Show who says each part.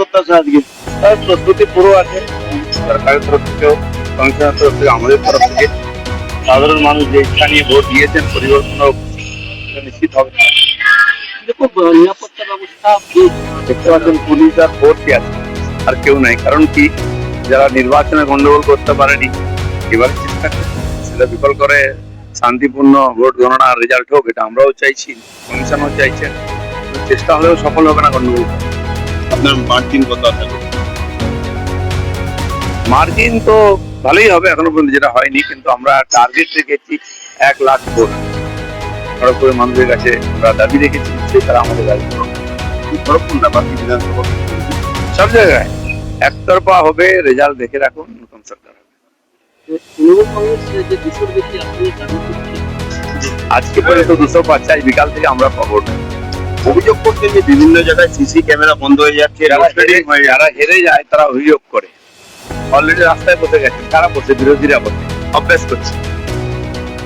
Speaker 1: প্রত্যাশা আজকে?
Speaker 2: প্রস্তুতি পুরো আছে, সরকারের তরফ থেকেও, কমিশনের তরফ থেকে, আমাদের তরফ থেকে। সাধারণ মানুষ যে ইচ্ছা নিয়ে ভোট দিয়েছেন, পরিবর্তন নিশ্চিত হবে।
Speaker 1: খুব নিরাপত্তা ব্যবস্থা
Speaker 2: দেখতে পাচ্ছেন পুলিশ আর ফোর্সই আছে, আর কেউ নাই। কারণ কি, যারা নির্বাচনে গন্ডগোল করতে পারেনি এবার চেষ্টা করছে সেটা বিফল করে শান্তিপূর্ণ ভোট গণনার রেজাল্ট হোক, এটা আমরাও চাইছি, কমিশনও চাইছেন। চেষ্টা হলেও সফল হবে না গন্ডগোল।
Speaker 1: আপনার মার্জিন কত আশা করছেন?
Speaker 2: মার্জিন তো ভালোই হবে, এখনো পর্যন্ত যেটা হয়নি, কিন্তু আমরা টার্গেট রেখেছি 1,00,000 ভোট। খড়গপুরের মানুষের কাছে আমরা দাবি রেখেছি যে তারা আমাদের রাজনীতি
Speaker 1: খড়গপুর না বাকি বিধানসভা?
Speaker 2: সব জায়গায় একতরফা হবে। রেজাল্ট দেখে রাখুন, নতুন সরকার হবে।
Speaker 1: তৃণমূল কংগ্রেস যে 200-র বেশি আসনে দাবি করছে,
Speaker 2: আজকে পর্যন্ত 205, আজ বিকাল থেকে আমরা খবর।
Speaker 1: অভিযোগ করছেন যে বিভিন্ন জায়গায় সিসি ক্যামেরা বন্ধ হয়ে যাচ্ছে,
Speaker 2: যারা হেরে যায় তারা অভিযোগ করে। অলরেডি রাস্তায় বসে গেছে, কারা বসে? বিরোধীরা বসে অভ্যাস করছে।